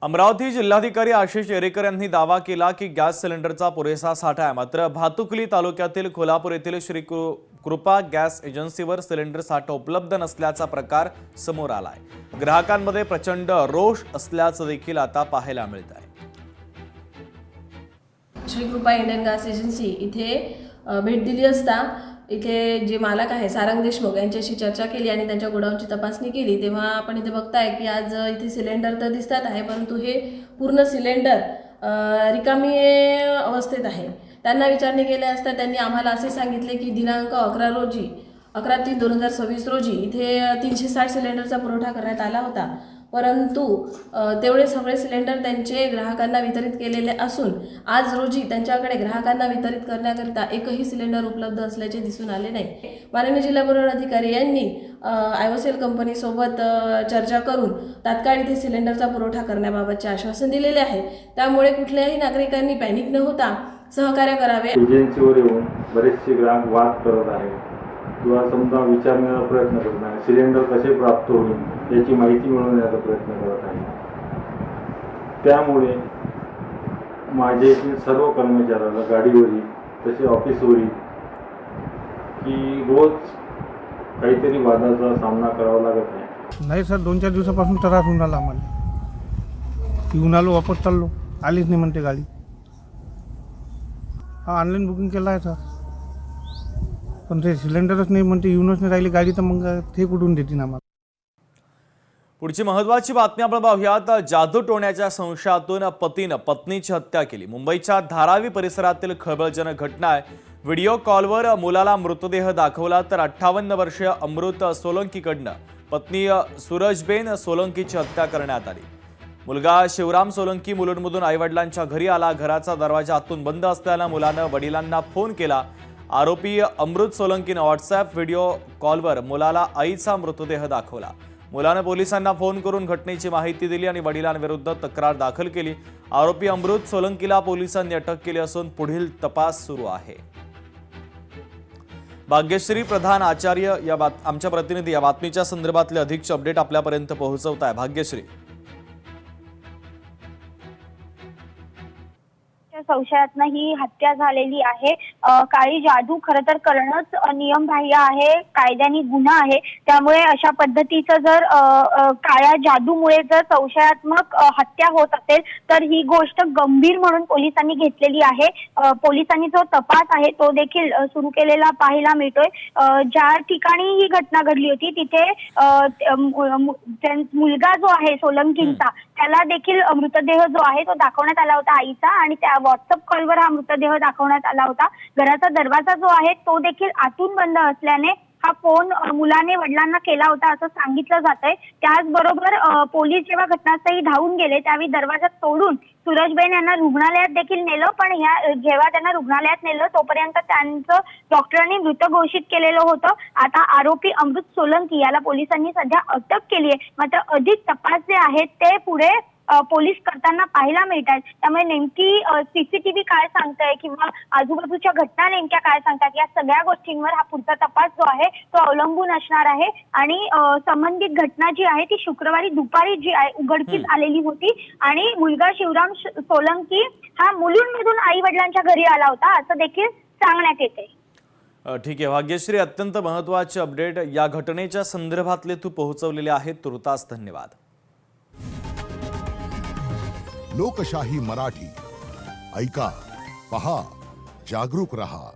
अमरावती जिल्हाधिकारी आशिष येरेकर यांनी दावा केला की गॅस सिलेंडरचा पुरेसा साठा आहे। मात्र भातुकली तालुक्यातील कोल्हापूर येथील श्री कृपा गॅस एजन्सीवर सिलेंडर साठा उपलब्ध नसल्याचा प्रकार समोर आलाय। ग्राहकांमध्ये प्रचंड रोष असल्याचं देखील आता पाहायला मिळत आहे। श्री कृपा इंडियन गॅस एजन्सी इथे भेट दिली असता इथे जे मालक आहे सारंग देशमुख यांच्याशी चर्चा केली आणि त्यांच्या गोडाऊनची तपासणी केली, तेव्हा आपण इथे बघताय की आज इथे सिलेंडर तर दिसतात आहे, परंतु हे पूर्ण सिलेंडर रिकामी अवस्थेत आहे। त्यांना विचारणे केले असता त्यांनी आम्हाला असे सांगितले की दिनांक 11/3/2026 रोजी इथे 360 सिलेंडरचा पुरवठा करण्यात आला होता, परंतु तेवढे सगळे सिलेंडर त्यांचे ग्राहकांना वितरित केलेले असून आज रोजी त्यांच्याकडे ग्राहकांना वितरित करण्याकरिता एकही सिलेंडर उपलब्ध असल्याचे दिसून आले नाही। माननीय जिल्हा पुरवठा अधिकारी यांनी आयओसीएल कंपनीसोबत चर्चा करून तात्काळ इथे सिलेंडरचा पुरवठा करण्याबाबतचे आश्वासन दिलेले आहे। त्यामुळे कुठल्याही नागरिकांनी पॅनिक न होता सहकार्य करावे। एजन्सीवर येऊन बरेचसे ग्राहक वाद करत आहेत किंवा समजा विचारण्याचा प्रयत्न करत आहे, सिलेंडर कसे प्राप्त होईल याची माहिती मिळवण्याचा प्रयत्न करत आहे। त्यामुळे माझे सर्व कर्मचाऱ्याला गाडीवरील तसे ऑफिसवरील की रोज काहीतरी वादाचा सामना करावा लागत आहे। नाही सर, 2-4 दिवसापासून त्रास होऊन राहिला आम्हाला। येऊन आलो, वापस चाललो, आलीच नाही म्हणते गाडी। हा ऑनलाईन बुकिंग केला आहे सर, पण ते सिलेंडरच नाही म्हणते, येऊनच नाही राहिली गाडी, तर मग ते कुठून देतील आम्हाला। पुढची महत्त्वाची बातमी आपण पाहूयात। जादू टोण्याच्या संशयातून पतीनं पत्नीची हत्या केली। मुंबईच्या धारावी परिसरातील खळबळजनक घटना आहे। व्हिडिओ कॉलवर मुलाला मृतदेह दाखवला तर 58 वर्षीय अमृत सोलंकीकडनं पत्नी सूरजबेन सोलंकीची हत्या करण्यात आली। मुलगा शिवराम सोलंकी मुलुंडमधून आईवडिलांच्या घरी आला। घराचा दरवाजा आतून बंद असल्यानं मुलानं वडिलांना फोन केला। आरोपी अमृत सोलंकीनं व्हॉट्सअप व्हिडिओ कॉलवर मुलाला आईचा मृतदेह दाखवला। मुलानं पोलिसांना फोन करून घटनेची माहिती दिली आणि वडिलांविरुद्ध तक्रार दाखल केली। आरोपी अमृत सोलंकीला पोलिसांनी अटक केली असून पुढील तपास सुरू आहे। भाग्यश्री प्रधान आचार्य आमच्या प्रतिनिधी या बातमीच्या संदर्भातले अधिकचे अपडेट आपल्यापर्यंत पोहोचवत आहे। भाग्यश्री, संशयातनं ही हत्या झालेली आहे। काळी जादू खरं तर करणंच नियमबाह्य आहे, कायद्याने गुन्हा आहे। त्यामुळे अशा पद्धतीचं जर काळ्या जादूमुळे जर संशयात्मक हत्या होत असेल तर ही गोष्ट गंभीर म्हणून पोलिसांनी घेतलेली आहे। पोलिसांनी जो तपास आहे तो देखील सुरू केलेला पाहायला मिळतोय। ज्या ठिकाणी ही घटना घडली होती तिथे मुलगा जो आहे सोलंकींचा त्याला देखील मृतदेह जो आहे तो दाखवण्यात आला होता आईचा, आणि त्या व्हॉट्सअप कॉलवर हा मृतदेह दाखवण्यात आला होता। घराचा दरवाजा जो आहे तो देखील आतून बंद असल्याने हा फोन मुलाने वडिलांना केला होता असं सांगितलं जातंय। त्याचबरोबर पोलीस जेव्हा घटनास्थळी धावून गेले त्यावेळी दरवाजा तोडून सूरजबेन यांना रुग्णालयात देखील नेलं, पण जेव्हा त्यांना रुग्णालयात नेलं तोपर्यंत त्यांचं डॉक्टरांनी मृत घोषित केलेलं होतं। आता आरोपी अमृत सोलंकी याला पोलिसांनी सध्या अटक केली आहे, मात्र अधिक तपास जे आहेत ते पुढे पोलीस करताना पाहायला मिळतात। त्यामुळे नेमकी सीसीटीव्ही काय सांगताय किंवा आजूबाजूच्या घटना नेमक्या काय सांगतात या सगळ्या गोष्टींवर हा पुढचा तपास जो आहे तो अवलंबून असणार आहे। आणि संबंधित घटना जी आहे ती शुक्रवारी दुपारी जी आहे उघडकीस आलेली होती आणि मुलगा शिवराम सोलंकी हा मुलुंडमधून आई वडिलांच्या घरी आला होता असं देखील सांगण्यात येते। ठीक आहे भाग्यश्री, अत्यंत महत्त्वाचे अपडेट या घटनेच्या संदर्भातले तू पोहोचवलेले आहेत, तुर्तास धन्यवाद। लोकशाही मराठी ऐका, पहा, जागरूक रहा।